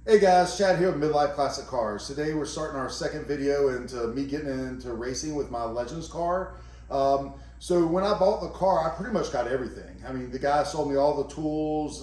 Hey guys, Chad here with Midlife Classic Cars. Today we're starting our second video into me getting into racing with my Legends car. So when I bought the car, I pretty much got everything. I mean, the guy sold me all the tools.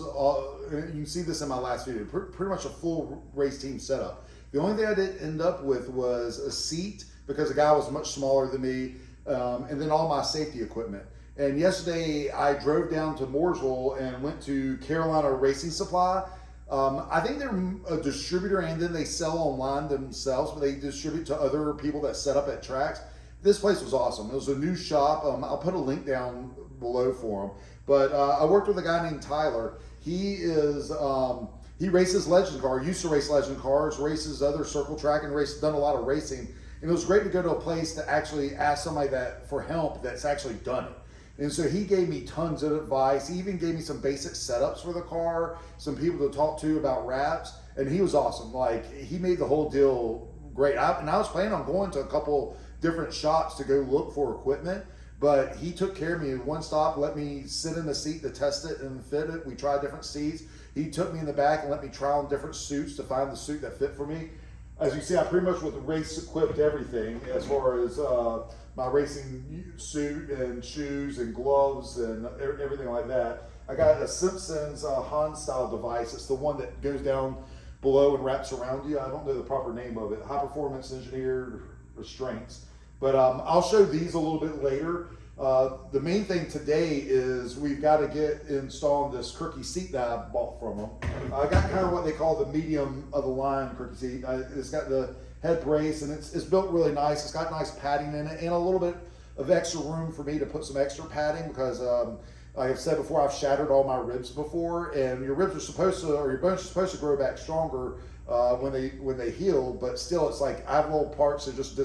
You can see this in my last video. Pretty much a full race team setup. The only thing I didn't end up with was a seat because the guy was much smaller than me, and then all my safety equipment. And yesterday I drove down to Mooresville and went to Carolina Racing Supply. I think they're a distributor and then they sell online themselves, but they distribute to other people that set up at tracks. This place was awesome. It was a new shop. I'll put a link down below for them. But I worked with a guy named Tyler. He races Legend car, used to race Legend cars, races other circle track and done a lot of racing. And it was great to go to a place to actually ask somebody for help that's actually done it. And so he gave me tons of advice. He even gave me some basic setups for the car, some people to talk to about wraps, and he was awesome. Like, he made the whole deal great. And I was planning on going to a couple different shops to go look for equipment, but he took care of me in one stop, let me sit in the seat to test it and fit it. We tried different seats. He took me in the back and let me try on different suits to find the suit that fit for me. As you see, I pretty much was race equipped everything as far as my racing suit and shoes and gloves and everything like that. I got a Simpsons Han style device. It's the one that goes down below and wraps around you. I don't know the proper name of it. High performance engineered restraints. But I'll show these a little bit later. The main thing today is we've got to get installed this Kirkey seat that I bought from them. I got kind of what they call the medium of the line Kirkey seat. It's got the head brace and it's built really nice. It's got nice padding in it and a little bit of extra room for me to put some extra padding because like I've said before, I've shattered all my ribs before, and your ribs are supposed to, or your bones are supposed to grow back stronger when they heal, but still it's like I have little parts of just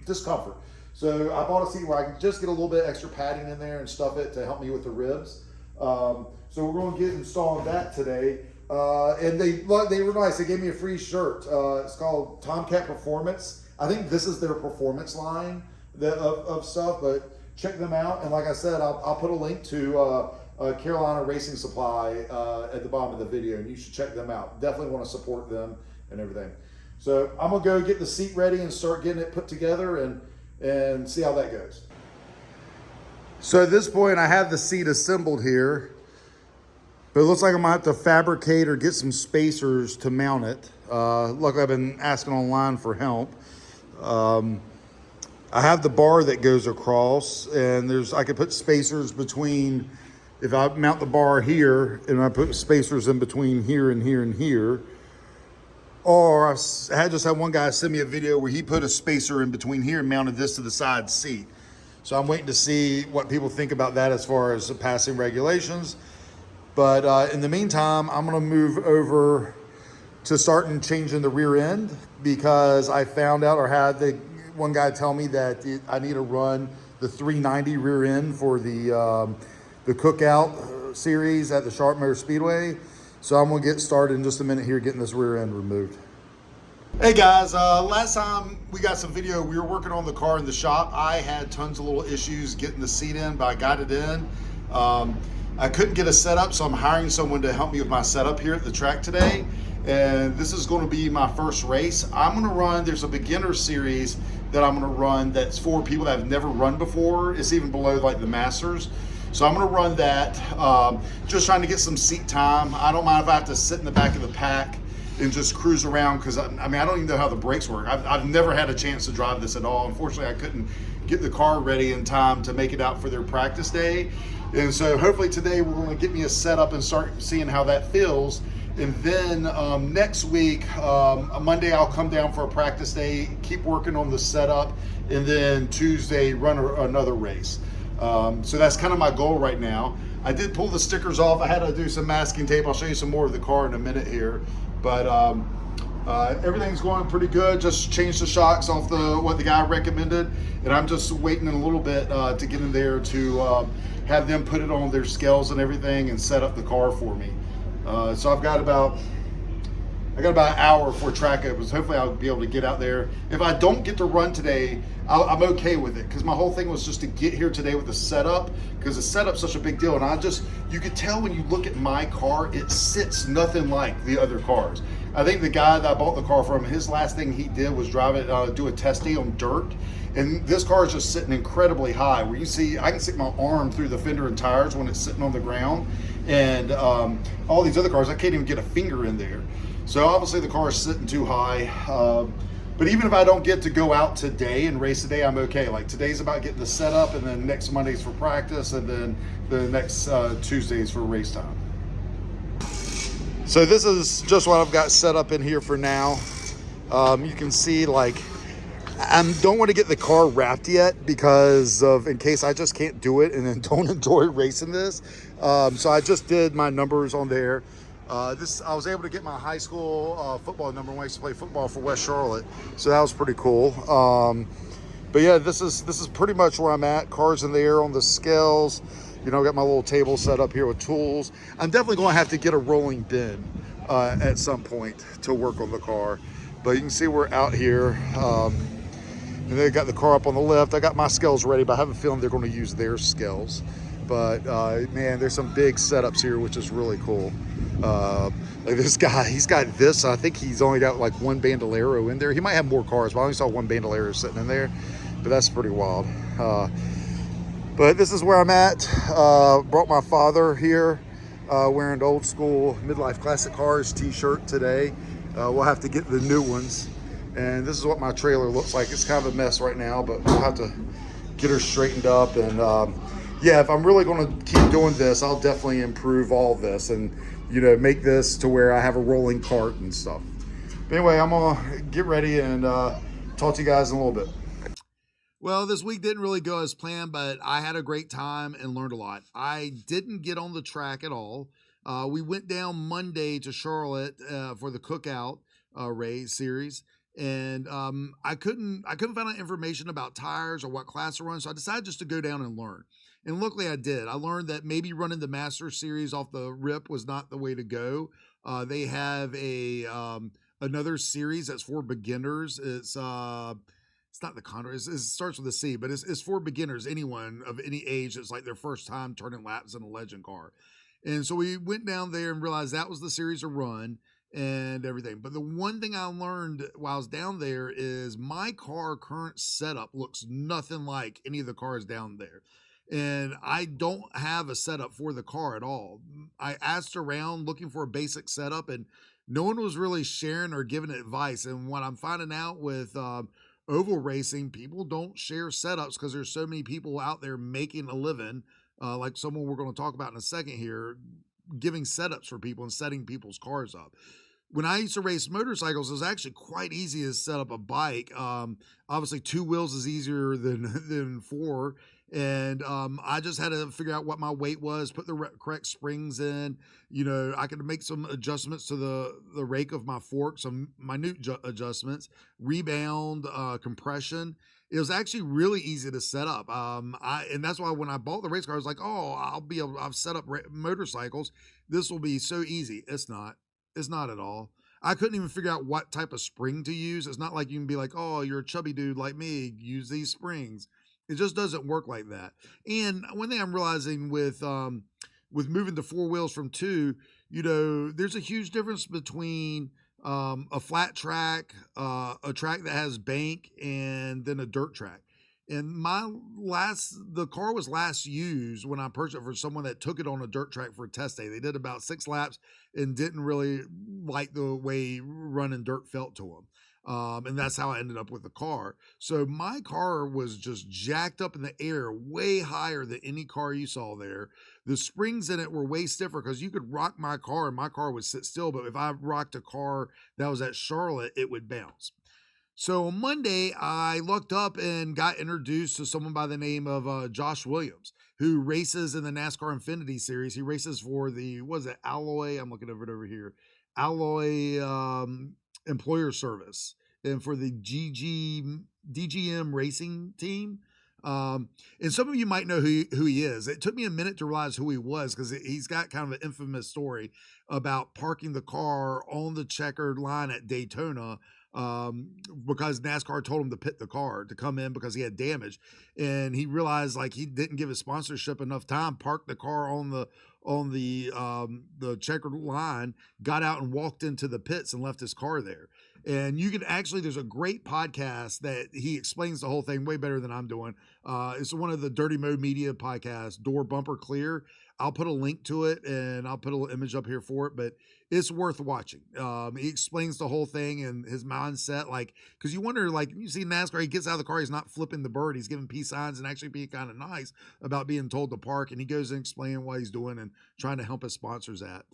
discomfort. So I bought a seat where I can just get a little bit extra padding in there and stuff it to help me with the ribs. So we're going to get installing that today. And they were nice. They gave me a free shirt. It's called Tomcat Performance. I think this is their performance line of stuff, but check them out. And like I said, I'll put a link to Carolina Racing Supply at the bottom of the video, and you should check them out. Definitely want to support them and everything. So I'm going to go get the seat ready and start getting it put together and see how that goes. So at this point, I have the seat assembled here, but it looks like I'm gonna have to fabricate or get some spacers to mount it. Luckily, I've been asking online for help. I have the bar that goes across, and I could put spacers between, if I mount the bar here, and I put spacers in between here and here and here. Or I just had one guy send me a video where he put a spacer in between here and mounted this to the side seat. So I'm waiting to see what people think about that as far as the passing regulations. But in the meantime, I'm gonna move over to starting changing the rear end because I found out or had one guy tell me that I need to run the 390 rear end for the Cookout Series at the Sharp M Speedway. So I'm gonna get started in just a minute here getting this rear end removed. Hey guys, last time we got some video, we were working on the car in the shop. I had tons of little issues getting the seat in, but I got it in. I couldn't get a setup, so I'm hiring someone to help me with my setup here at the track today. And this is gonna be my first race. I'm gonna run, there's a beginner series that I'm gonna run that's for people that have never run before. It's even below like the Masters. So I'm gonna run that, just trying to get some seat time. I don't mind if I have to sit in the back of the pack and just cruise around because I mean, I don't even know how the brakes work. I've never had a chance to drive this at all. Unfortunately, I couldn't get the car ready in time to make it out for their practice day. And so hopefully today we're gonna get me a setup and start seeing how that feels. And then next week, Monday, I'll come down for a practice day, keep working on the setup, and then Tuesday run another race. So that's kind of my goal right now. I did pull the stickers off. I had to do some masking tape. I'll show you some more of the car in a minute here. But everything's going pretty good. Just changed the shocks off what the guy recommended. And I'm just waiting a little bit to get in there to have them put it on their scales and everything and set up the car for me. So I've got about an hour before track opens. Hopefully I'll be able to get out there. If I don't get to run today, I'm okay with it because my whole thing was just to get here today with the setup because the setup's such a big deal. And you could tell when you look at my car, it sits nothing like the other cars. I think the guy that I bought the car from, his last thing he did was drive it, do a test day on dirt. And this car is just sitting incredibly high where you see, I can stick my arm through the fender and tires when it's sitting on the ground. And all these other cars, I can't even get a finger in there. So obviously the car is sitting too high. But even if I don't get to go out today and race today, I'm okay. Like today's about getting the setup, and then next Monday's for practice, and then the next Tuesday's for race time. So this is just what I've got set up in here for now. You can see, like, I don't want to get the car wrapped yet because of, in case I just can't do it and then don't enjoy racing this. So I just did my numbers on there. I was able to get my high school football number when I used to play football for West Charlotte. So that was pretty cool. But yeah, this is pretty much where I'm at. Cars in the air on the scales. You know, got my little table set up here with tools. I'm definitely going to have to get a rolling bin at some point to work on the car. But you can see we're out here. And they got the car up on the lift. I got my scales ready, but I have a feeling they're going to use their scales. But man, there's some big setups here, which is really cool. Like this guy, he's got this. I think he's only got like one Bandolero in there. He might have more cars, but I only saw one Bandolero sitting in there. But that's pretty wild. But this is where I'm at. Brought my father here, wearing the old school Midlife Classic Cars t-shirt today. We'll have to get the new ones. And this is what my trailer looks like. It's kind of a mess right now, but we'll have to get her straightened up. And yeah, if I'm really going to keep doing this, I'll definitely improve all this and, you know, make this to where I have a rolling cart and stuff. But anyway, I'm going to get ready and talk to you guys in a little bit. Well, this week didn't really go as planned, but I had a great time and learned a lot. I didn't get on the track at all. We went down Monday to Charlotte for the Cookout Series. And I couldn't find out information about tires or what class to run, so I decided just to go down and learn. And luckily I did. I learned that maybe running the Master Series off the rip was not the way to go. They have another series that's for beginners. It's not the Condor. It starts with a C, but it's for beginners, anyone of any age that's like their first time turning laps in a legend car. And so we went down there and realized that was the series to run and everything. But the one thing I learned while I was down there is my car current setup looks nothing like any of the cars down there. And I don't have a setup for the car at all. I asked around looking for a basic setup, and no one was really sharing or giving advice. And what I'm finding out with oval racing, people don't share setups because there's so many people out there making a living, like someone we're going to talk about in a second here, giving setups for people and setting people's cars up. When I used to race motorcycles, it was actually quite easy to set up a bike. Obviously, 2 wheels is easier than 4. And I just had to figure out what my weight was, put the correct springs in. You know, I could make some adjustments to the rake of my fork, some minute adjustments, rebound, compression. It was actually really easy to set up. And that's why when I bought the race car, I was like, oh, I've set up motorcycles. This will be so easy. It's not. It's not at all. I couldn't even figure out what type of spring to use. It's not like you can be like, oh, you're a chubby dude like me, use these springs. It just doesn't work like that. And one thing I'm realizing with moving to 4 wheels from 2, you know, there's a huge difference between a flat track, a track that has bank, and then a dirt track. And the car was last used when I purchased it for someone that took it on a dirt track for a test day. They did about 6 laps and didn't really like the way running dirt felt to them. And that's how I ended up with the car. So my car was just jacked up in the air, way higher than any car you saw there. The springs in it were way stiffer because you could rock my car and my car would sit still. But if I rocked a car that was at Charlotte, it would bounce. So on Monday, I looked up and got introduced to someone by the name of Josh Williams, who races in the NASCAR Xfinity Series. He races for Alloy? I'm looking over here. Alloy Employer Service, and for the DGM racing team. And some of you might know who he is. It took me a minute to realize who he was because he's got kind of an infamous story about parking the car on the checkered line at Daytona because NASCAR told him to pit the car to come in because he had damage, and he realized like he didn't give his sponsorship enough time, parked the car on the checkered line, got out and walked into the pits and left his car there. And you can actually, there's a great podcast that he explains the whole thing way better than I'm doing. It's one of the Dirty Mode Media podcasts, Door Bumper Clear. I'll put a link to it and I'll put a little image up here for it, but it's worth watching. He explains the whole thing and his mindset, like, because you wonder, like, you see NASCAR, he gets out of the car, he's not flipping the bird, he's giving peace signs and actually being kind of nice about being told to park, and he goes and explaining what he's doing and trying to help his sponsors at.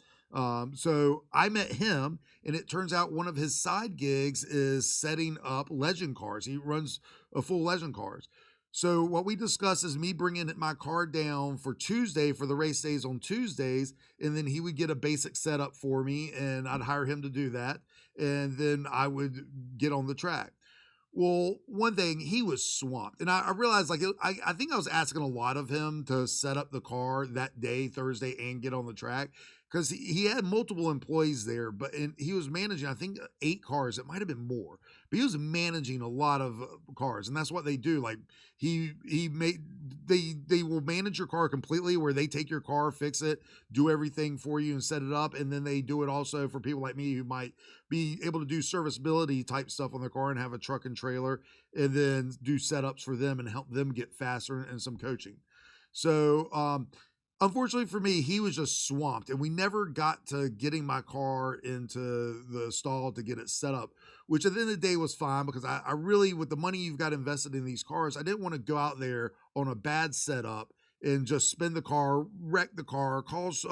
So I met him, and it turns out one of his side gigs is setting up legend cars. He runs a full legend cars. So what we discussed is me bringing my car down for Tuesday for the race days on Tuesdays, and then he would get a basic setup for me, and I'd hire him to do that, and then I would get on the track. Well, one thing, he was swamped. And I realized, like, I think I was asking a lot of him to set up the car that day, Thursday, and get on the track, because he had multiple employees there, but he was managing, I think, 8 cars. It might have been more, but he was managing a lot of cars. And that's what they do. Like, they will manage your car completely, where they take your car, fix it, do everything for you and set it up. And then they do it also for people like me who might be able to do serviceability type stuff on their car and have a truck and trailer, and then do setups for them and help them get faster and some coaching. So, unfortunately for me, he was just swamped, and we never got to getting my car into the stall to get it set up, which at the end of the day was fine, because I really, with the money you've got invested in these cars, I didn't want to go out there on a bad setup and just spin the car, wreck the car, cause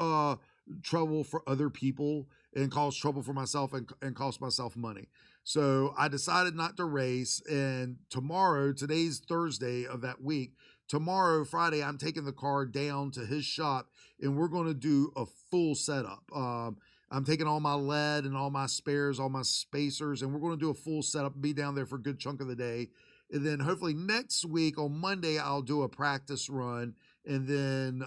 trouble for other people, and cause trouble for myself, and cost myself money. So I decided not to race. And tomorrow, today's Thursday of that week, tomorrow, Friday, I'm taking the car down to his shop, and we're going to do a full setup. I'm taking all my lead and all my spares, all my spacers, and we're going to do a full setup, be down there for a good chunk of the day. And then hopefully next week on Monday, I'll do a practice run, and then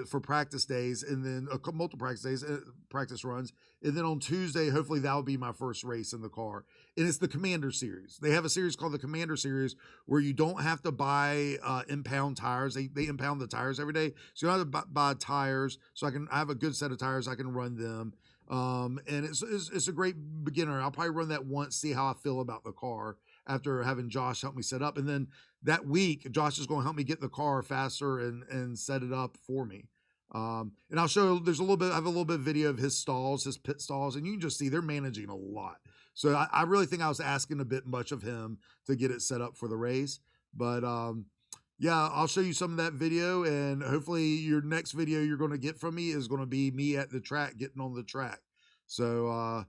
for practice days, and then multiple practice days, practice runs. And then on Tuesday, hopefully that'll be my first race in the car. And it's the Commander Series. They have a series called the Commander Series, where you don't have to buy impound tires. They impound the tires every day, so you don't have to buy tires. So I have a good set of tires. I can run them. And it's a great beginner. I'll probably run that once, see how I feel about the car after having Josh help me set up. And then that week, Josh is going to help me get the car faster and set it up for me. And I'll show, I have a little bit of video of his stalls, his pit stalls, and you can just see they're managing a lot. So I really think I was asking a bit much of him to get it set up for the race. But yeah, I'll show you some of that video, and hopefully your next video you're going to get from me is going to be me at the track, getting on the track. So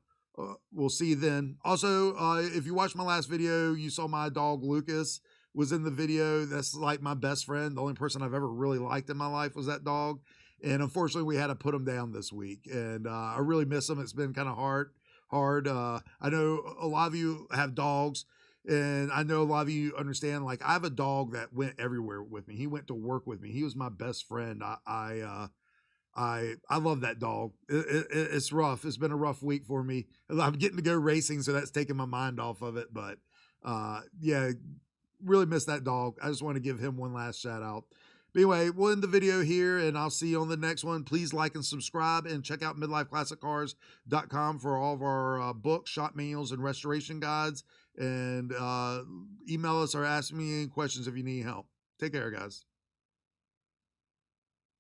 we'll see you then. Also, if you watched my last video, you saw my dog Lucas was in the video. That's like my best friend. The only person I've ever really liked in my life was that dog. And unfortunately, we had to put him down this week. And I really miss him. It's been kind of hard. I know a lot of you have dogs, and I know a lot of you understand, like, I have a dog that went everywhere with me. He went to work with me. He was my best friend. I love that dog. It's rough. It's been a rough week for me. I'm getting to go racing, so that's taking my mind off of it. But yeah, really miss that dog. I just want to give him one last shout out. But anyway, we'll end the video here, and I'll see you on the next one. Please like and subscribe, and check out midlifeclassiccars.com for all of our books, shop manuals, and restoration guides. And email us or ask me any questions if you need help. Take care, guys.